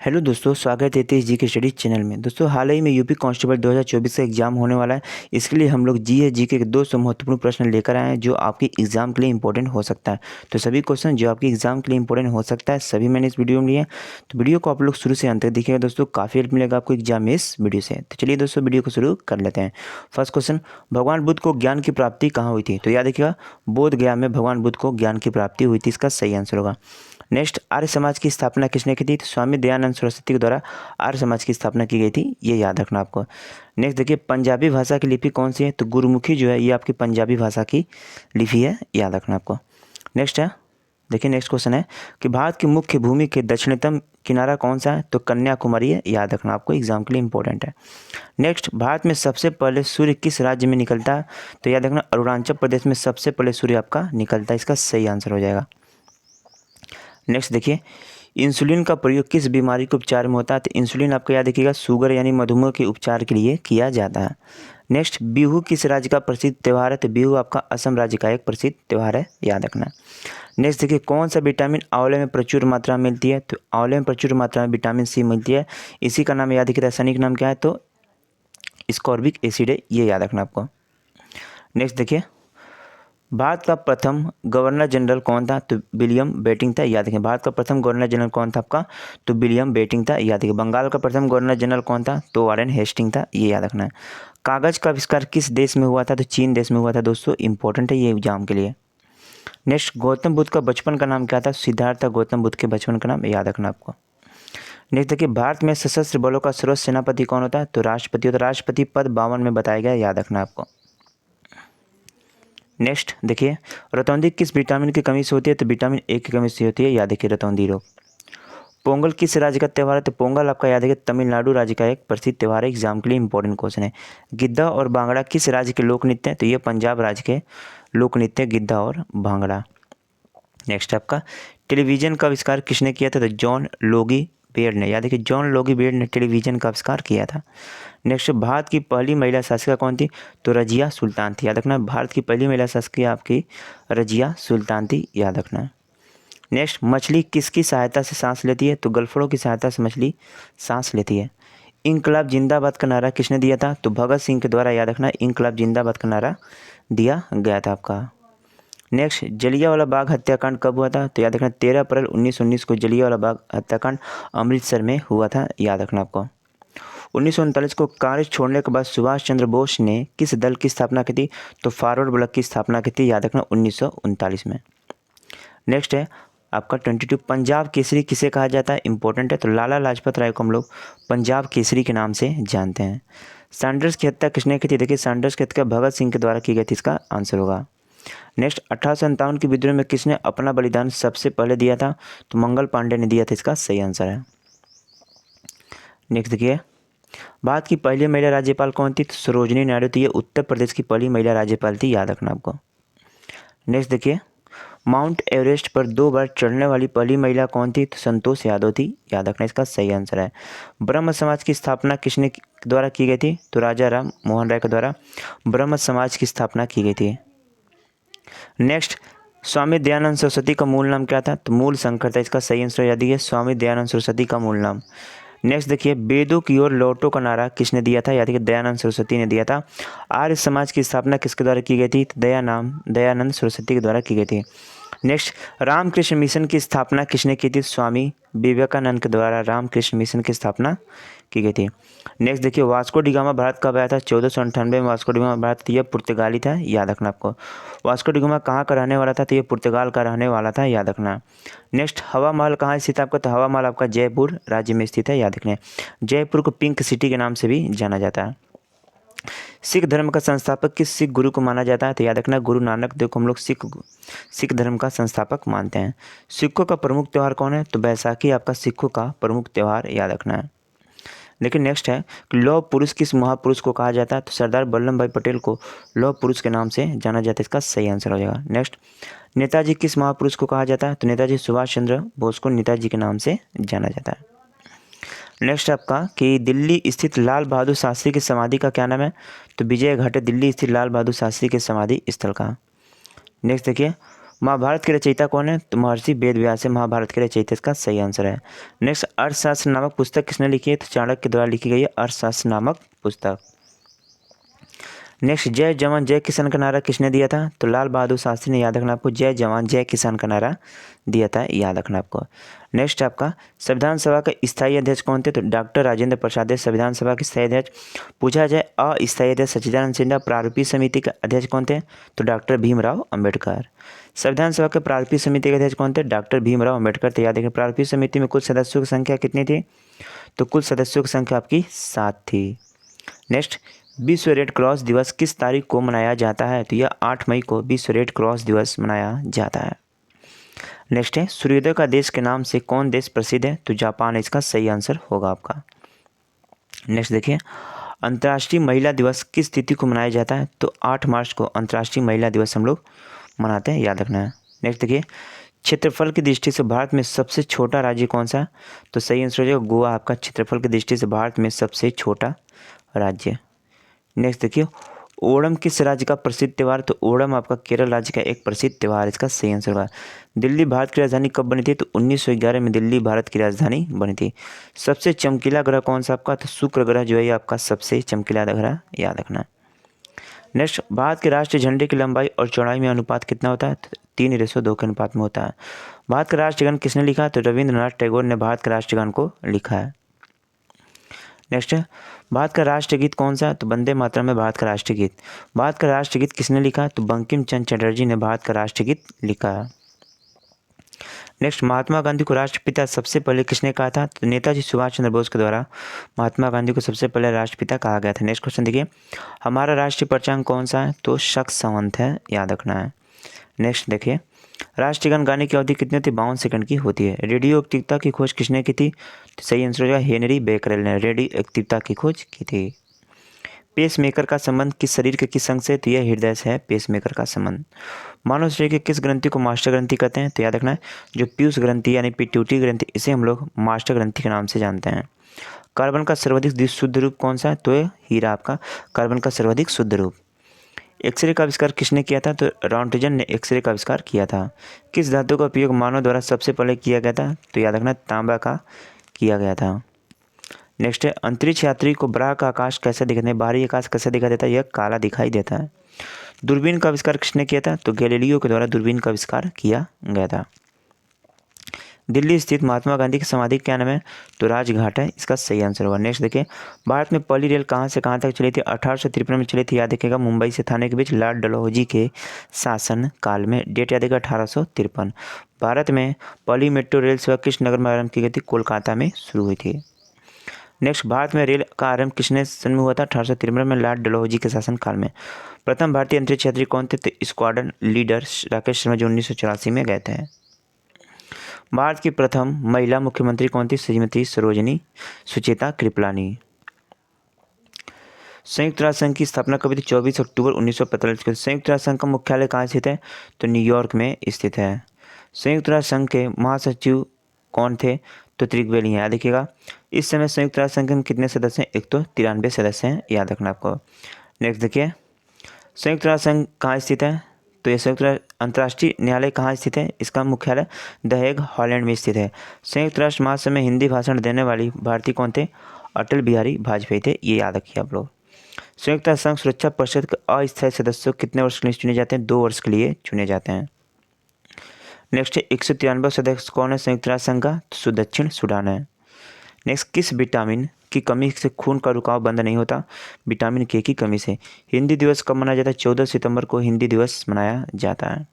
Hello दोस्तों, स्वागत है तेज जी के स्टडीज चैनल में। दोस्तों, हाल ही में यूपी कांस्टेबल 2024 का एग्जाम होने वाला है। इसके लिए हम लोग जी के 200 महत्वपूर्ण प्रश्न लेकर आए हैं जो आपके एग्जाम के लिए इंपॉर्टेंट हो सकता है। तो सभी क्वेश्चन जो आपके एग्जाम के लिए इंपॉर्टेंट हो सकता है सभी मैंने इस वीडियो में लिए हैं। तो वीडियो को आप लोग शुरू से अंत तक देखिएगा दोस्तों, काफ़ी हेल्प मिलेगा आपको एग्जाम में इस वीडियो से। तो चलिए दोस्तों, वीडियो को शुरू कर लेते हैं। फर्स्ट क्वेश्चन, भगवान बुद्ध को ज्ञान की प्राप्ति कहाँ हुई थी? तो याद रखिएगा, बोध गया में भगवान बुद्ध को ज्ञान की प्राप्ति हुई थी। इसका सही आंसर होगा। नेक्स्ट, आर्य समाज की स्थापना किसने की थी? तो स्वामी दयानंद सरस्वती के द्वारा आर्य समाज की स्थापना की गई थी, ये याद रखना आपको। नेक्स्ट देखिए, पंजाबी भाषा की लिपि कौन सी है? तो गुरुमुखी जो है ये आपकी पंजाबी भाषा की लिपि है, याद रखना आपको। नेक्स्ट है, देखिए नेक्स्ट क्वेश्चन है कि भारत की मुख्य भूमि के दक्षिणतम किनारा कौन सा है? तो कन्याकुमारी है, याद रखना आपको, एग्जाम के लिए इंपॉर्टेंट है। नेक्स्ट, भारत में सबसे पहले सूर्य किस राज्य में निकलता है? तो याद रखना, अरुणाचल प्रदेश में सबसे पहले सूर्य आपका निकलता है। इसका सही आंसर हो जाएगा। नेक्स्ट देखिए, इंसुलिन का प्रयोग किस बीमारी के उपचार में होता है? तो इंसुलिन आपको याद रखिएगा, शुगर यानी मधुमेह के उपचार के लिए किया जाता है। नेक्स्ट, बिहू किस राज्य का प्रसिद्ध त्यौहार है? तो बिहू आपका असम राज्य का एक प्रसिद्ध त्यौहार है, याद रखना। नेक्स्ट देखिए, कौन सा विटामिन आंवले में प्रचुर मात्रा में मिलती है? तो आंवले में प्रचुर मात्रा में विटामिन सी मिलती है। इसी का नाम याद रखिए, रासायनिक नाम क्या है? तो स्कॉर्बिक एसिड है, ये याद रखना आपको। नेक्स्ट देखिए, भारत का प्रथम गवर्नर जनरल कौन था? तो विलियम बेंटिंक था, याद रखें। भारत का प्रथम गवर्नर जनरल कौन था आपका? तो विलियम बेंटिंक था, याद रखें। बंगाल का प्रथम गवर्नर जनरल कौन था? तो वारेन हेस्टिंग था, ये याद रखना है। कागज का आविष्कार किस देश में हुआ था? तो चीन देश में हुआ था दोस्तों, इंपॉर्टेंट है ये एग्जाम के लिए। नेक्स्ट, गौतम बुद्ध का बचपन का नाम क्या था? सिद्धार्थ गौतम बुद्ध के बचपन का नाम, याद रखना आपको। नेक्स्ट देखिए, भारत में सशस्त्र बलों का सर्वोच्च सेनापति कौन होता है? तो राष्ट्रपति होता है। राष्ट्रपति पद 52 में बताया गया, याद रखना आपको। नेक्स्ट देखिए, रतौंधी किस विटामिन की कमी से होती है? तो विटामिन ए की कमी से होती है, याद रखिए रतौंधी रोग। पोंगल किस राज्य का त्यौहार है? तो पोंगल आपका याद रखिए तमिलनाडु राज्य का एक प्रसिद्ध त्यौहार है, एग्जाम के लिए इंपॉर्टेंट क्वेश्चन है। गिद्धा और भांगड़ा किस राज्य के लोक नृत्य हैं? तो ये पंजाब राज्य के लोक नृत्य गिद्धा और भांगड़ा। नेक्स्ट आपका, टेलीविजन का आविष्कार किसने किया था? तो जॉन लोगी बेयर ने, याद रखिए जॉन लोगी बेयर ने टेलीविजन का आविष्कार किया था। नेक्स्ट, भारत की पहली महिला शासिका कौन थी? तो रजिया सुल्तान थी, याद रखना। भारत की पहली महिला शासिका आपकी रजिया सुल्तान थी, याद रखना। नेक्स्ट, मछली किसकी सहायता से सांस लेती है? तो गलफड़ों की सहायता से मछली सांस लेती है। इंकलाब जिंदाबाद का नारा किसने दिया था? तो भगत सिंह के द्वारा, याद रखना, इंकलाब जिंदाबाद का नारा दिया गया था आपका। नेक्स्ट, जलियांवाला बाग हत्याकांड कब हुआ था? तो याद रखना 13 अप्रैल 1919 को जलियांवाला बाग हत्याकांड अमृतसर में हुआ था, याद रखना आपको। 1939 को कांग्रेस छोड़ने के बाद सुभाष चंद्र बोस ने किस दल की स्थापना की थी? तो फॉरवर्ड ब्लॉक की स्थापना की थी, याद रखना 1939 में। नेक्स्ट है आपका 22, पंजाब केसरी किसे कहा जाता है? इंपॉर्टेंट है। तो लाला लाजपत राय को हम लोग पंजाब केसरी के नाम से जानते हैं। सैंडर्स की हत्या किसने की थी? देखिए सैंडर्स की हत्या भगत सिंह के द्वारा की गई थी, इसका आंसर होगा। नेक्स्ट, 1857 के विद्रोह में किसने अपना बलिदान सबसे पहले दिया था? तो मंगल पांडे ने दिया था, इसका सही आंसर है। नेक्स्ट देखिए, भारत की पहली महिला राज्यपाल कौन थी? तो सरोजनी नायडू थी, ये उत्तर प्रदेश की पहली महिला राज्यपाल थी, याद रखना आपको। नेक्स्ट देखिए, माउंट एवरेस्ट पर 2 बार चढ़ने वाली पहली महिला कौन थी? तो संतोष यादव थी, याद रखना, इसका सही आंसर है। ब्रह्म समाज की स्थापना किसने द्वारा की गई थी? तो राजा राम मोहन राय के द्वारा ब्रह्म समाज की स्थापना की गई थी। नेक्स्ट, स्वामी दयानंद सरस्वती का मूल नाम क्या था? तो मूल शंकर था, इसका सही आंसर याद है स्वामी दयानंद सरस्वती का मूल नाम। नेक्स्ट देखिए, वेदों की ओर लौटो का नारा किसने दिया था? याद है दयानंद सरस्वती ने दिया था। आर्य समाज की स्थापना किसके द्वारा की गई थी? तो दयानंद सरस्वती के द्वारा की गई थी। नेक्स्ट, रामकृष्ण मिशन की स्थापना किसने की थी? स्वामी विवेकानंद के द्वारा रामकृष्ण मिशन की स्थापना की गई थी। नेक्स्ट देखिए, वास्को डिगामा भारत कब आया था? 1498 में वास्को डिगामा भारत, यह पुर्तगाली था, याद रखना आपको। वास्को डिगामा कहाँ का रहने वाला था? तो ये पुर्तगाल का रहने वाला था, याद रखना। नेक्स्ट, हवा महल कहाँ स्थित है आपका? तो हवा महल आपका जयपुर राज्य में स्थित है, याद रखना। जयपुर को पिंक सिटी के नाम से भी जाना जाता है। सिख धर्म का संस्थापक किस सिख गुरु को माना जाता है? तो याद रखना गुरु नानक देव को हम लोग सिख धर्म का संस्थापक मानते हैं। सिखों का प्रमुख त्यौहार कौन है? तो बैसाखी आपका सिखों का प्रमुख त्यौहार, याद रखना है। लेकिन नेक्स्ट है कि लौह पुरुष किस महापुरुष को कहा जाता है? तो सरदार वल्लभ भाई पटेल को लौह पुरुष के नाम से जाना जाता है, इसका सही आंसर हो जाएगा। नेक्स्ट, नेताजी किस महापुरुष को कहा जाता है? तो नेताजी सुभाष चंद्र बोस को नेताजी के नाम से जाना जाता है। नेक्स्ट आपका कि दिल्ली स्थित लाल बहादुर शास्त्री की समाधि का क्या नाम है? तो विजय घाट, दिल्ली स्थित लाल बहादुर शास्त्री के समाधि स्थल का। नेक्स्ट देखिए, महाभारत के रचयिता कौन है? तो महर्षि वेदव्यास है महाभारत के रचयिता, इसका सही आंसर है। नेक्स्ट, अर्थशास्त्र नामक पुस्तक किसने लिखी है? तो चाणक्य के द्वारा लिखी गई है अर्थशास्त्र नामक पुस्तक। नेक्स्ट, जय जवान जय किसान का नारा किसने दिया था? तो लाल बहादुर शास्त्री ने, याद रखना आपको, जय जवान जय किसान का नारा दिया था, याद रखना आपको। नेक्स्ट आपका, संविधान सभा के स्थायी अध्यक्ष कौन थे? तो डॉक्टर राजेंद्र प्रसाद है संविधान सभा के स्थायी अध्यक्ष। पूछा जाए अस्थायी अध्यक्ष सच्चिदानंद सिन्हा। प्रारूपीय समिति के अध्यक्ष कौन थे? तो डॉक्टर भीमराव अम्बेडकर। संविधान सभा के प्रारूपीय समिति के अध्यक्ष कौन थे? डॉक्टर भीमराव अम्बेडकर। तो याद रखें, प्रारूपीय समिति में कुल सदस्यों की संख्या कितनी थी? तो कुल सदस्यों की संख्या आपकी 7 थी। नेक्स्ट, विश्व रेड क्रॉस दिवस किस तारीख को मनाया जाता है? तो यह 8 मई को विश्व रेड क्रॉस दिवस मनाया जाता है। नेक्स्ट है, सूर्योदय का देश के नाम से कौन देश प्रसिद्ध है? तो जापान, इसका सही आंसर होगा आपका। नेक्स्ट देखिए, अंतर्राष्ट्रीय महिला दिवस किस तिथि को मनाया जाता है? तो 8 मार्च को अंतर्राष्ट्रीय महिला दिवस हम लोग मनाते हैं, याद रखना है। नेक्स्ट देखिए, क्षेत्रफल की दृष्टि से भारत में सबसे छोटा राज्य कौन सा? तो सही आंसर हो जाएगा गोवा आपका, क्षेत्रफल की दृष्टि से भारत में सबसे छोटा राज्य। नेक्स्ट देखिए, ओणम किस राज्य का प्रसिद्ध त्यौहार? तो ओणम आपका केरल राज्य का एक प्रसिद्ध त्यौहार, इसका सही आंसर होगा। दिल्ली भारत की राजधानी कब बनी थी? तो 1911 में दिल्ली भारत की राजधानी बनी थी। सबसे चमकीला ग्रह कौन सा आपका? तो शुक्र ग्रह जो है आपका सबसे चमकीला ग्रह, याद रखना। नेक्स्ट, भारत के राष्ट्रीय झंडे की लंबाई और चौड़ाई में अनुपात कितना होता है? तो 3:2 के अनुपात में होता है। भारत का राष्ट्रीय गान किसने लिखा? तो रविंद्रनाथ टैगोर ने भारत के राष्ट्रीय गान को लिखा है। नेक्स्ट, भारत का राष्ट्रीय गीत कौन सा? तो वंदे मातरम है भारत का राष्ट्रीय गीत। भारत का राष्ट्रीय गीत किसने लिखा? तो बंकिम चंद्र चटर्जी ने भारत का राष्ट्रीय गीत लिखा है। नेक्स्ट, महात्मा गांधी को राष्ट्रपिता सबसे पहले किसने कहा था? तो नेताजी सुभाष चंद्र बोस के द्वारा महात्मा गांधी को सबसे पहले राष्ट्रपिता कहा गया था। नेक्स्ट क्वेश्चन देखिए, हमारा राष्ट्रीय पर्चांक कौन सा है? तो शक संवत है, याद रखना है। नेक्स्ट देखिए, राष्ट्रीय गान गाने की अवधि कितनी होती है? 52 सेकंड की होती है। रेडियो एक्टिवता की खोज किसने की थी? तो सही आंसर हो जाएगा हेनरी बेकरेल ने रेडियो एक्टिवता की खोज की थी। पेस मेकर का संबंध किस शरीर के किस अंग से? तो यह हृदय से है पेस मेकर का संबंध। मानव शरीर के किस ग्रंथि को मास्टर ग्रंथि कहते हैं? तो याद रखना है, जो पीयूष ग्रंथि यानी पिट्यूटरी ग्रंथि, इसे हम लोग मास्टर ग्रंथि के नाम से जानते हैं। कार्बन का सर्वाधिक शुद्ध रूप कौन सा है? तो यह हीरा आपका कार्बन का सर्वाधिक शुद्ध रूप। एक्सरे का आविष्कार किसने किया था? तो रॉन्टजन ने एक्सरे का आविष्कार किया था। किस धातु का उपयोग मानव द्वारा सबसे पहले किया गया था? तो याद रखना, तांबा का किया गया था। नेक्स्ट है, अंतरिक्ष यात्री को बाहर का आकाश कैसे दिखता है? बाहरी आकाश कैसे दिखाई देता है? यह काला दिखाई देता है। दूरबीन का आविष्कार किसने किया था? तो गैलीलियो के द्वारा दूरबीन का आविष्कार किया गया था। दिल्ली स्थित महात्मा गांधी की समाधि क्या नाम है? तो राजघाट है, इसका सही आंसर होगा। नेक्स्ट देखिए, भारत में पहली रेल कहाँ से कहाँ तक चली थी? 1853 में चली थी, याद रखिएगा, मुंबई से थाने के बीच लॉर्ड डलहौजी के शासन काल में। डेट याद रखिएगा 1853। भारत में पहली मेट्रो रेल सेवा किस नगर में आरंभ की गई थी? कोलकाता में शुरू हुई थी। नेक्स्ट, भारत में रेल का आरंभ किसने सन में हुआ था? 1853 में लॉर्ड डलहौजी के शासन काल में। प्रथम भारतीय अंतरिक्ष यात्री कौन थे? तो स्क्वाड्रन लीडर राकेश शर्मा, जो 1984 में गए थे। भारत की प्रथम महिला मुख्यमंत्री कौन थी? श्रीमती सरोजिनी सुचेता कृपलानी। संयुक्त राष्ट्र संघ की स्थापना कब हुई थी? 24 अक्टूबर 1945 को। संयुक्त राष्ट्र संघ का मुख्यालय कहाँ स्थित है? तो न्यूयॉर्क में स्थित है। संयुक्त राष्ट्र संघ के महासचिव कौन थे? तो त्रिगवेली हैं, याद रखिएगा। इस समय संयुक्त राष्ट्र संघ में कितने सदस्य हैं? 193 सदस्य हैं, याद रखना आपको। नेक्स्ट देखिए, संयुक्त राष्ट्र संघ कहाँ स्थित है? तो ये संयुक्त अंतर्राष्ट्रीय न्यायालय कहाँ स्थित है? इसका मुख्यालय द हेग, हॉलैंड में स्थित है। संयुक्त राष्ट्र महासभा में हिंदी भाषण देने वाली भारतीय कौन थे? अटल बिहारी वाजपेयी थे, ये याद रखिए आप लोग। संयुक्त राष्ट्र संघ सुरक्षा परिषद के अस्थायी सदस्य कितने वर्ष के लिए चुने जाते हैं? 2 वर्ष के लिए चुने जाते हैं। नेक्स्ट है, 193 सदस्य कौन है संयुक्त राष्ट्र संघ का? तो दक्षिण सूडान है। नेक्स्ट, किस विटामिन की कमी से खून का रुकाव बंद नहीं होता? विटामिन के की कमी से। हिंदी दिवस कब मनाया जाता है? 14 सितंबर को हिंदी दिवस मनाया जाता है।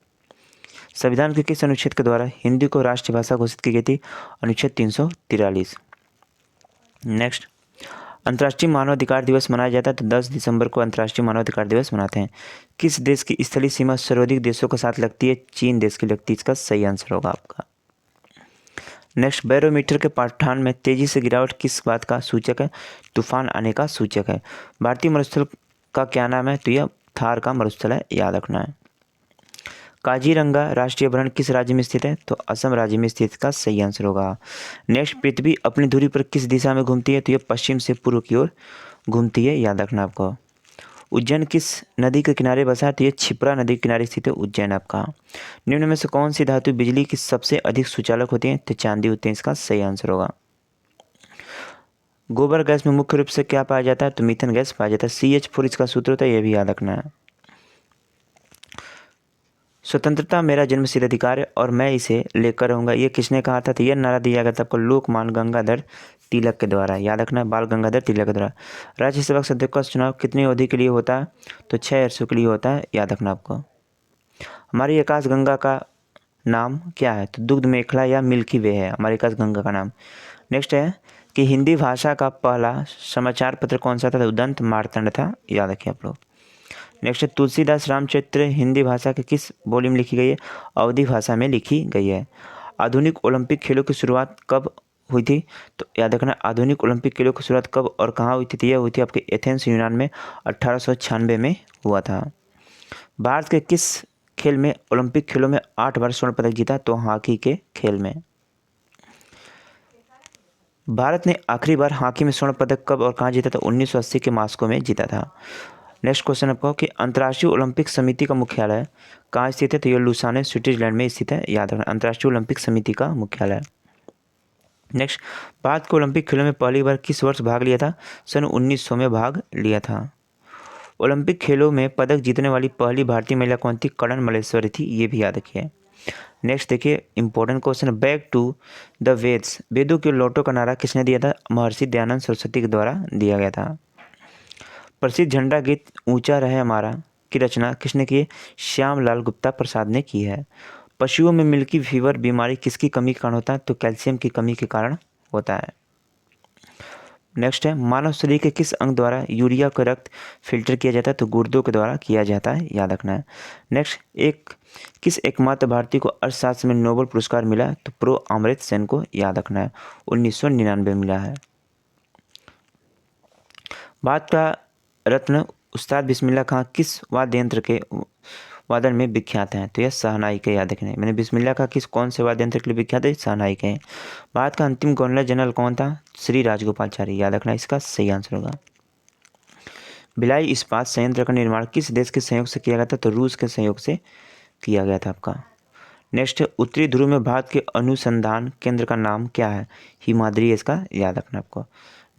संविधान के किस अनुच्छेद के द्वारा हिंदी को राष्ट्रीय भाषा घोषित की गई थी? अनुच्छेद 343। नेक्स्ट, अंतर्राष्ट्रीय मानवाधिकार दिवस मनाया जाता है तो 10 दिसंबर को अंतर्राष्ट्रीय मानवाधिकार दिवस मनाते हैं। किस देश की स्थलीय सीमा सर्वाधिक देशों के साथ लगती है? चीन देश की लगती है, इसका सही आंसर होगा आपका। नेक्स्ट, बैरोमीटर के पाठ्यमान में तेजी से गिरावट किस बात का सूचक है? तूफान आने का सूचक है। भारतीय मरुस्थल का क्या नाम है? तो यह थार का मरुस्थल है, याद रखना है। काजीरंगा राष्ट्रीय अभयारण्य किस राज्य में स्थित है? तो असम राज्य में स्थित, का सही आंसर होगा। नेक्स्ट, पृथ्वी अपनी धुरी पर किस दिशा में घूमती है? तो यह पश्चिम से पूर्व की ओर घूमती है, याद रखना आपको। उज्जैन किस नदी के किनारे बसा है? तो ये क्षिप्रा नदी के किनारे स्थित है उज्जैन आपका। निम्न में से कौन सी धातु बिजली की सबसे अधिक सुचालक होती है? तो चांदी होती है, इसका सही आंसर होगा। गोबर गैस में मुख्य रूप से क्या पाया जाता है? तो मीथेन गैस पाया जाता है। CH4 इसका सूत्र होता है, यह भी याद रखना है। स्वतंत्रता मेरा जन्मसिद्ध अधिकार है और मैं इसे लेकर रहूंगा, ये किसने कहा था? तो यह नारा दिया गया था आपको लोकमान्य गंगाधर तिलक के द्वारा, याद रखना है, बाल गंगाधर तिलक के द्वारा। राज्यसभा सदस्य का चुनाव कितनी अवधि के लिए होता है? तो 6 वर्षों के लिए होता है, याद रखना आपको। हमारी आकाश गंगा का नाम क्या है? तो दुग्ध मेखला या मिल्की वे है हमारी आकाश गंगा का नाम। नेक्स्ट है कि हिंदी भाषा का पहला समाचार पत्र कौन सा था? तो उदंत मार्तंड था, याद रखिए आप लोग। नेक्स्ट है तुलसीदास रामचरित्र हिंदी भाषा के किस बोली में लिखी गई है? अवधी भाषा में लिखी गई है। आधुनिक ओलंपिक खेलों की शुरुआत कब हुई थी? तो याद रखना, आधुनिक ओलंपिक खेलों की शुरुआत कब और कहाँ हुई थी? तो यह हुई थी आपके एथेंस यूनान में 1896 में हुआ था। भारत के किस खेल में ओलंपिक खेलों में 8 बार स्वर्ण पदक जीता? तो हॉकी के खेल में। भारत ने आखिरी बार हॉकी में स्वर्ण पदक कब और कहाँ जीता था? 1980 के मास्को में जीता था। नेक्स्ट क्वेश्चन आपको कि अंतर्राष्ट्रीय ओलंपिक समिति का मुख्यालय कहाँ स्थित है? तो ये लुसाने स्विट्जरलैंड में स्थित है, याद रखना, अंतर्राष्ट्रीय ओलंपिक समिति का मुख्यालय। नेक्स्ट, भारत के ओलंपिक खेलों में पहली बार किस वर्ष भाग लिया था? सन 1900 में भाग लिया था। ओलंपिक खेलों में पदक जीतने वाली पहली भारतीय महिला कौन थी? करण मल्लेश्वरी थी, ये भी याद रखिए। नेक्स्ट देखिए important question, back to the Vedas, वेदों के लौटो का नारा किसने दिया था? महर्षि दयानंद सरस्वती के द्वारा दिया गया था। प्रसिद्ध झंडा गीत ऊंचा रहे हमारा की रचना किसने की है? श्यामलाल गुप्ता प्रसाद ने की है। पशुओं में मिल्की फीवर बीमारी किसकी कमी के कारण होता है? तो कैल्शियम की कमी के कारण होता है। नेक्स्ट है मानव शरीर के किस अंग द्वारा यूरिया का रक्त फिल्टर किया जाता है? तो गुर्दों के द्वारा किया जाता है, याद रखना है। नेक्स्ट, किस एकमात्र भारतीय को अर्थशास्त्र में नोबेल पुरस्कार मिला? तो प्रो अमृत सेन को, याद रखना है, 1999 मिला है। भारत का रत्न उस्ताद बिस्मिल्लाह खां किस वाद्य यंत्र के वादन में विख्यात हैं? तो यह शहनाई के, याद रखना है। मैंने बिस्मिल्लाह खां किस कौन से वाद्य यंत्र के लिए विख्यात है? शहनाई के। भारत का अंतिम गवर्नर जनरल कौन था? श्री राजगोपालचारी, याद रखना, इसका सही आंसर होगा। भिलाई इस्पात संयंत्र का निर्माण किस देश के सहयोग से किया गया था? तो रूस के सहयोग से किया गया था आपका। नेक्स्ट है उत्तरी ध्रुव में भारत के अनुसंधान केंद्र का नाम क्या है? हिमाद्री, इसका याद रखना आपको।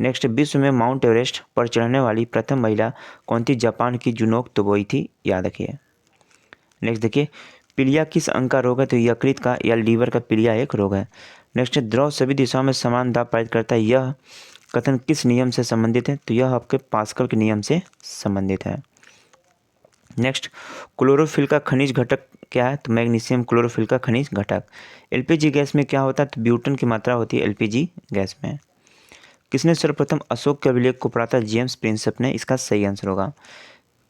नेक्स्ट, विश्व में माउंट एवरेस्ट पर चढ़ने वाली प्रथम महिला कौन थी? जापान की जुनोक तोबोई थी, याद रखिए। नेक्स्ट देखिए पीलिया किस अंग का रोग है? तो यकृत का या लीवर का पीलिया एक रोग है। नेक्स्ट, द्रव सभी दिशाओं में समान दाब पारित करता है, यह कथन किस नियम से संबंधित है? तो यह आपके पास्कल के नियम से संबंधित है। नेक्स्ट, क्लोरोफिल का खनिज घटक क्या है? तो मैग्नीशियम क्लोरोफिल का खनिज घटक। एलपीजी गैस में क्या होता है? तो ब्यूटेन की मात्रा होती है एलपीजी गैस में। किसने सर्वप्रथम अशोक के अभिलेख को पढ़ा था? जेम्स प्रिंसेप ने, इसका सही आंसर होगा।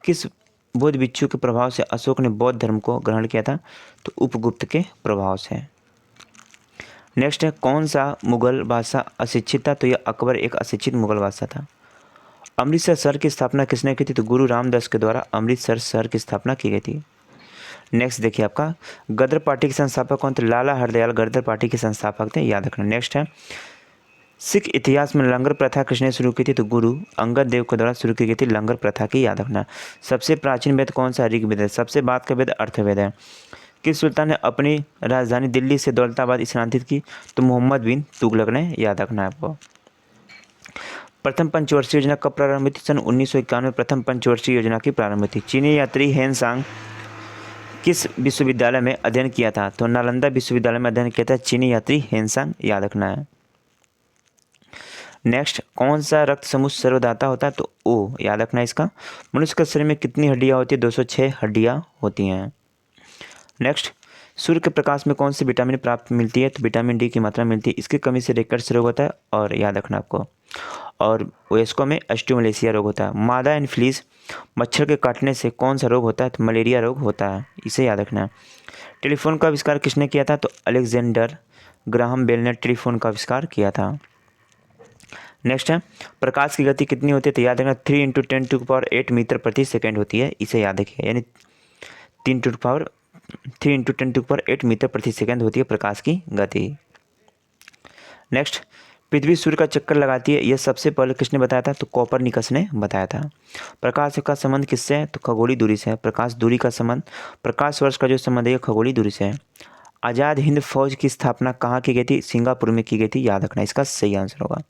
किस बौद्ध भिक्षु के प्रभाव से अशोक ने बौद्ध धर्म को ग्रहण किया था? तो उपगुप्त के प्रभाव से। नेक्स्ट है कौन सा मुगल बादशाह अशिक्षित था? तो यह अकबर एक अशिक्षित मुगल बादशाह था। अमृतसर शहर की स्थापना किसने की थी? तो गुरु रामदास के द्वारा अमृतसर शहर की स्थापना की गई थी। नेक्स्ट देखिए आपका गदर पार्टी के संस्थापक कौन थे? लाला हरदयाल गदर पार्टी के संस्थापक थे, याद रखना। नेक्स्ट है सिख इतिहास में लंगर प्रथा किसने शुरू की थी? तो गुरु अंगद देव के द्वारा शुरू की गई थी लंगर प्रथा की, याद रखना। सबसे प्राचीन वेद कौन सा? ऋग्वेद है। सबसे बाद का वेद अर्थवेद है। किस सुल्तान ने अपनी राजधानी दिल्ली से दौलताबाद स्थानांतरित की? तो मोहम्मद बिन तुगलक ने, याद रखना है आपको। प्रथम पंचवर्षीय योजना कब प्रारंभ हुई थी? सन 1951 में प्रथम पंचवर्षीय योजना की प्रारंभ हुई थी। चीनी यात्री हेनसांग किस विश्वविद्यालय में अध्ययन किया था? तो नालंदा विश्वविद्यालय में अध्ययन किया था चीनी यात्री हेनसांग, याद रखना है। नेक्स्ट, कौन सा रक्त समूह सर्वदाता होता है? तो ओ, याद रखना है इसका। मनुष्य के शरीर में कितनी हड्डियां होती है? 206 हड्डियां होती हैं। नेक्स्ट, सूर्य के प्रकाश में कौन सी विटामिन प्राप्त मिलती है? तो विटामिन डी की मात्रा मिलती है। इसकी कमी से रिकेट्स रोग होता है, और याद रखना आपको। और वेस्को में ऑस्टियोमलेशिया रोग होता है। मादा एनफ्लीज मच्छर के काटने से कौन सा रोग होता है? तो मलेरिया रोग होता है, इसे याद रखना है। टेलीफोन का आविष्कार किसने किया था? तो अलेक्जेंडर ग्राहम बेल ने टेलीफोन का आविष्कार किया था। नेक्स्ट है प्रकाश की गति कितनी होती है? तो याद रखना 3 × 10⁸ मीटर प्रति सेकेंड होती है, इसे याद रखिए। यानी 3 × 10⁸ मीटर प्रति सेकेंड होती है प्रकाश की गति। नेक्स्ट, पृथ्वी सूर्य का चक्कर लगाती है, यह सबसे पहले किसने बताया था? तो कोपरनिकस ने बताया था। प्रकाश का संबंध किससे है? तो खगोलीय दूरी से है। प्रकाश दूरी का संबंध, प्रकाश वर्ष का जो संबंध है खगोलीय दूरी से है। आज़ाद हिंद फौज की स्थापना कहाँ की गई थी? सिंगापुर में की गई थी, याद रखना, इसका सही आंसर होगा।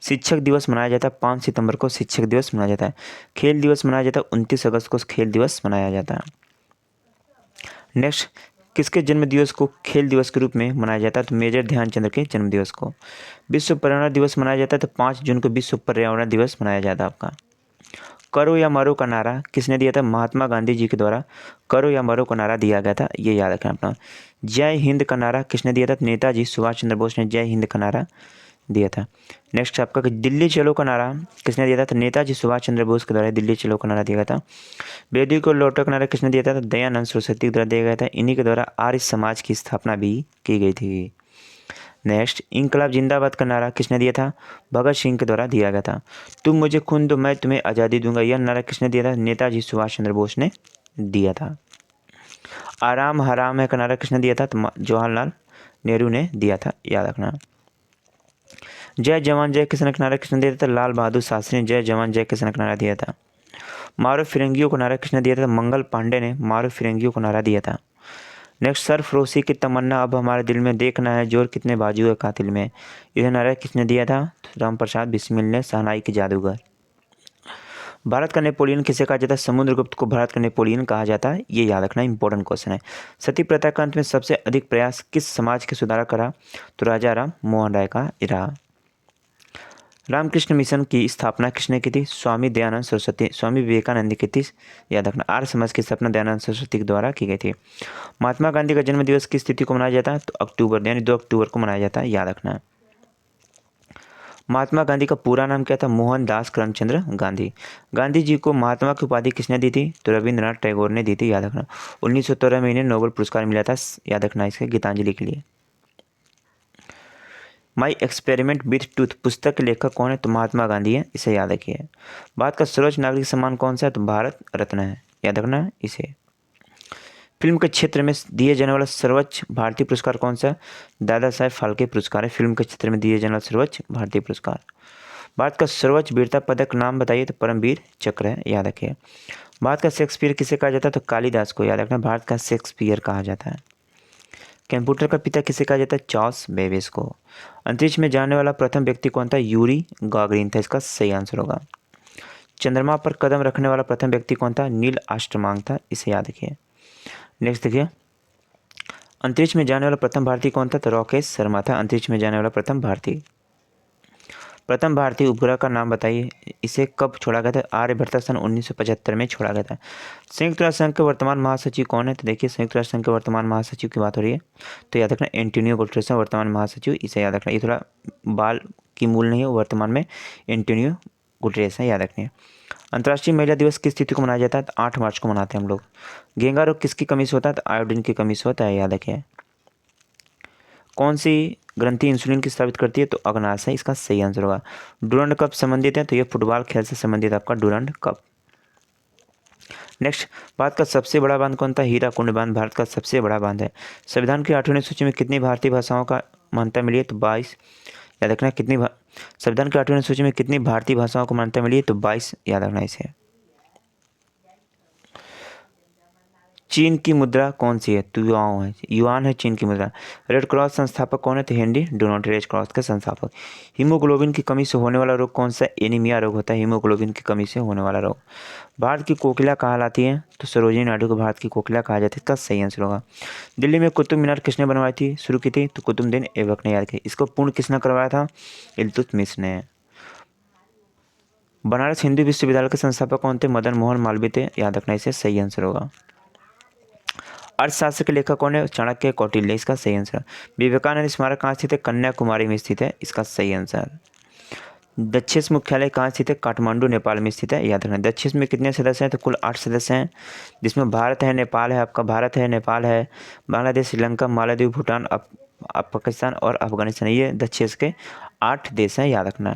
शिक्षक दिवस मनाया जाता है 5 सितंबर को शिक्षक दिवस मनाया जाता है। खेल दिवस मनाया जाता है 29 अगस्त को खेल दिवस मनाया जाता है। नेक्स्ट, किसके जन्म दिवस को खेल दिवस के रूप में मनाया जाता है? तो मेजर ध्यानचंद्र के जन्म दिवस को। विश्व पर्यावरण दिवस मनाया जाता है तो 5 जून को विश्व पर्यावरण दिवस मनाया जाता है आपका। करो या मरो का नारा किसने दिया था? महात्मा गांधी जी के द्वारा करो या मरो का नारा दिया गया था, ये याद रखना अपना। जय हिंद का नारा किसने दिया था? नेताजी सुभाष चंद्र बोस ने जय हिंद का नारा दिया था। नेक्स्ट आपका दिल्ली चलो का नारा किसने दिया था? तो नेताजी सुभाष चंद्र बोस के द्वारा दिल्ली चलो का नारा दिया गया था। बेदी को लौटो का नारा किसने दिया था? तो दयानंद सरस्वती के द्वारा दिया गया था। इन्हीं के द्वारा आर्य समाज की स्थापना भी की गई थी। नेक्स्ट, इनकलाब जिंदाबाद का नारा किसने दिया था? भगत सिंह के द्वारा दिया गया था। तुम मुझे खून दो मैं तुम्हें आज़ादी दूंगा, यह नारा किसने दिया था? नेताजी सुभाष चंद्र बोस ने दिया था। आराम हराम है का नारा किसने दिया था? तो जवाहरलाल नेहरू ने दिया था, याद रखना। जय जवान जय किसान का नारा किसने दिया था? लाल बहादुर शास्त्री ने जय जवान जय किसान का नारा दिया था। मारो फिरंगियों को नारा किसने दिया था? मंगल पांडे ने मारो फिरंगियों को नारा दिया था। नेक्स्ट, सरफरोशी की तमन्ना अब हमारे दिल में, देखना है जोर कितने बाजू है कातिल में, यह नारा किसने दिया था? तो राम प्रसाद बिस्मिल ने, शहनाई के जादूगर। भारत का नेपोलियन किसे कहा जाता है? समुद्रगुप्त को भारत का नेपोलियन कहा जाता है, ये याद रखना, इंपॉर्टेंट क्वेश्चन है। सती प्रथा का अंत में सबसे अधिक प्रयास किस समाज के सुधारक करा? तो राजा राम मोहन राय का रहा। रामकृष्ण मिशन की स्थापना किसने की थी? स्वामी दयानंद सरस्वती, स्वामी विवेकानंद की थी, याद रखना। आर्य समाज की स्थापना दयानंद सरस्वती के द्वारा की गई थी। महात्मा गांधी का जन्म दिवस किस तिथि को मनाया जाता है? तो अक्टूबर यानी 2 अक्टूबर को मनाया जाता है, याद रखना। महात्मा गांधी का पूरा नाम क्या था? मोहनदास करमचंद गांधी। गांधी जी को महात्मा की उपाधि किसने दी थी? तो रविंद्रनाथ टैगोर ने दी थी, याद रखना। 1913 में इन्हें नोबेल पुरस्कार मिला था, याद रखना, इसके गीतांजलि के लिए। माई एक्सपेरिमेंट विथ टूथ पुस्तक के लेखक कौन है? तो महात्मा गांधी है, इसे याद रखिए। भारत का सर्वोच्च नागरिक सम्मान कौन सा है? तो भारत रत्न है, याद रखना इसे। फिल्म के क्षेत्र में दिए जाने वाला सर्वोच्च भारतीय पुरस्कार कौन सा है? दादा साहेब फाल्के पुरस्कार है फिल्म के क्षेत्र में दिए जाने वाला सर्वोच्च भारतीय पुरस्कार। भारत का सर्वोच्च वीरता पदक नाम बताइए? तो परमवीर चक्र है, याद रखिए। भारत का शेक्सपियर किसे कहा जाता है? तो कालिदास को, याद रखना, भारत का शेक्सपियर कहा जाता है। कंप्यूटर का पिता किसे कहा जाता है? चार्ल्स बेबेज को। अंतरिक्ष में जाने वाला प्रथम व्यक्ति कौन था? यूरी गागरिन था, इसका सही आंसर होगा। चंद्रमा पर कदम रखने वाला प्रथम व्यक्ति कौन था? नील आर्मस्ट्रांग था, इसे याद रखिए। नेक्स्ट देखिए, अंतरिक्ष में जाने वाला प्रथम भारतीय कौन था? तो राकेश शर्मा था अंतरिक्ष में जाने वाला प्रथम भारतीय। प्रथम भारतीय उपग्रह का नाम बताइए, इसे कब छोड़ा गया था? आर्यभट्ट सन 1975 में छोड़ा गया था। संयुक्त राष्ट्र संघ के वर्तमान महासचिव कौन है? तो देखिए, संयुक्त राष्ट्र संघ के वर्तमान महासचिव की बात हो रही है, तो याद रखना एंटोनियो गुटेरेस वर्तमान महासचिव, इसे याद रखना। ये थोड़ा बाल की मूल नहीं है, वर्तमान में एंटोनियो गुटेरेस है, याद रखना। अंतर्राष्ट्रीय महिला दिवस किस तिथि को मनाया जाता है? तो 8 मार्च को मनाते हैं हम लोग। घेंगा रोग किसकी कमी से होता है? तो आयोडीन की कमी से होता है, याद रखें। कौन सी ग्रंथि इंसुलिन की स्रावित करती है? तो अग्नाशय, इसका सही आंसर होगा। डूरंड कप संबंधित है, तो ये फुटबॉल खेल से संबंधित आपका डूरंड कप। नेक्स्ट, भारत का सबसे बड़ा बांध कौन था? हीराकुंड बांध भारत का सबसे बड़ा बांध है। संविधान की 8वीं सूची में कितनी भारतीय भाषाओं का मान्यता मिली है? तो 22, याद रखना। संविधान की 8वीं सूची में कितनी भारतीय भाषाओं को मान्यता मिली है? तो 22, याद रखना इसे। चीन की मुद्रा कौन सी है? तो युआन है चीन की मुद्रा। रेड क्रॉस संस्थापक कौन है? तो हेनरी डोनाल्ड, रेड क्रॉस के संस्थापक। हीमोग्लोबिन की कमी से होने वाला रोग कौन सा? एनीमिया रोग होता है हीमोग्लोबिन की कमी से होने वाला रोग। भारत की कोकिला कहलाती है? तो सरोजिनी नायडू को भारत की कोकिला कहा जाता है, इसका सही आंसर होगा। दिल्ली में कुतुब मीनार किसने बनवाई थी, शुरू की थी? तो कुतुबुद्दीन ऐबक ने, याद किया। इसको पूर्ण किसने करवाया था? इल्तुतमिश ने। बनारस हिंदू विश्वविद्यालय के संस्थापक कौन थे? मदन मोहन मालवीय थे, याद रखना, इसे सही आंसर होगा। अर्थशास्त्र के लेखक कौन है? चाणक्य, कौटिल्य, इसका सही आंसर। विवेकानंद स्मारक कहाँ स्थित है? कन्याकुमारी में स्थित है, इसका सही आंसर। दक्षिण मुख्यालय कहाँ स्थित है? काठमांडू, नेपाल में स्थित है, याद रखना। दक्षिण में कितने सदस्य हैं? तो कुल 8 सदस्य हैं, जिसमें भारत है, नेपाल है, आपका भारत है, नेपाल है, बांग्लादेश, श्रीलंका, मालदीव, भूटान, पाकिस्तान और अफगानिस्तान, ये दक्षिण के 8 देश हैं, याद रखना।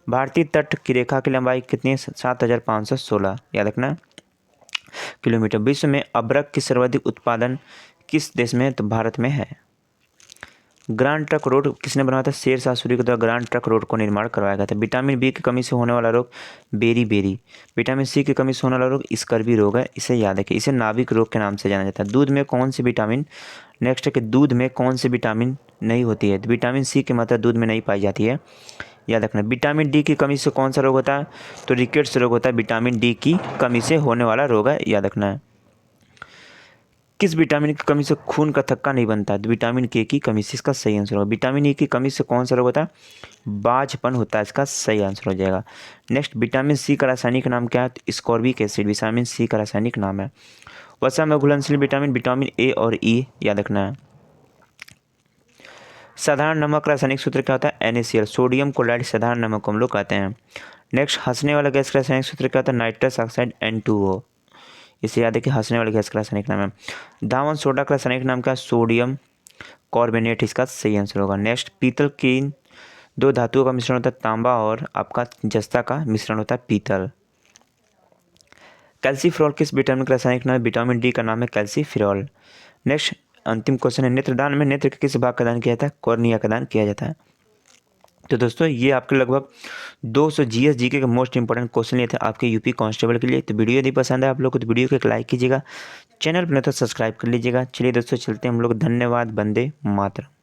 भारतीय तट की रेखा की लंबाई कितनी है? 7516, याद रखना, किलोमीटर। विश्व में अबरक की सर्वाधिक उत्पादन किस देश में है? तो भारत में है। ग्रांड ट्रंक रोड किसने बनवाया था? शेर शाह सूरी के द्वारा ग्रांड ट्रंक रोड को निर्माण करवाया गया था। विटामिन बी की कमी से होने वाला रोग बेरी। विटामिन सी की कमी से होने वाला रोग स्कर्वी रोग है, इसे याद रखिए। इसे नाभिक रोग के नाम से जाना जाता है। दूध में कौन सी विटामिन, नेक्स्ट है कि दूध में कौन सी विटामिन नहीं होती है? तो विटामिन सी की मात्रा दूध में नहीं पाई जाती है, याद रखना। विटामिन डी की कमी से कौन सा रोग होता है? तो रिकेट्स रोग होता है, विटामिन डी की कमी से होने वाला रोग है, याद रखना है। किस विटामिन की कमी से खून का थक्का नहीं बनता है? तो विटामिन के की कमी से, इसका सही आंसर होगा। विटामिन ई की कमी से कौन सा रोग होता है? बाझपन होता है, इसका सही आंसर हो जाएगा। नेक्स्ट, विटामिन सी का रासायनिक नाम क्या है? तो स्कॉर्बिक एसिड विटामिन सी का रासायनिक नाम है। वसा में घुलनशील विटामिन विटामिन ए और ई, याद रखना है। साधारण नमक रासायनिक सूत्र क्या होता है? NaCl सोडियम क्लोराइड साधारण नमक को हम लोग कहते हैं। नेक्स्ट, हंसने वाला गैस का रासायनिक सूत्र क्या होता है? नाइट्रस ऑक्साइड N2O, इसे याद है कि हंसने वाले गैस का रासायनिक नाम है। धावन सोडा का रासायनिक नाम क्या है? सोडियम कार्बोनेट, इसका सही आंसर होगा। नेक्स्ट, पीतल की दो धातुओं का मिश्रण होता है तांबा और आपका जस्ता का मिश्रण होता है पीतल। कैल्सीफेरॉल किस विटामिन का रासायनिक नाम है? विटामिन डी का नाम है कैल्सीफेरॉल। नेक्स्ट, अंतिम क्वेश्चन है, नेत्रदान में नेत्र के किस भाग का दान किया जाता है? कॉर्निया का दान किया जाता है। तो दोस्तों ये आपके लगभग 200 GS GK के मोस्ट इंपॉर्टेंट क्वेश्चन लिए थे आपके यूपी कांस्टेबल के लिए। तो वीडियो यदि पसंद है आप लोग को तो वीडियो को एक लाइक कीजिएगा, चैनल पर नहीं तो सब्सक्राइब कर लीजिएगा। चलिए दोस्तों चलते हैं हम लोग, धन्यवाद, वंदे मातरम।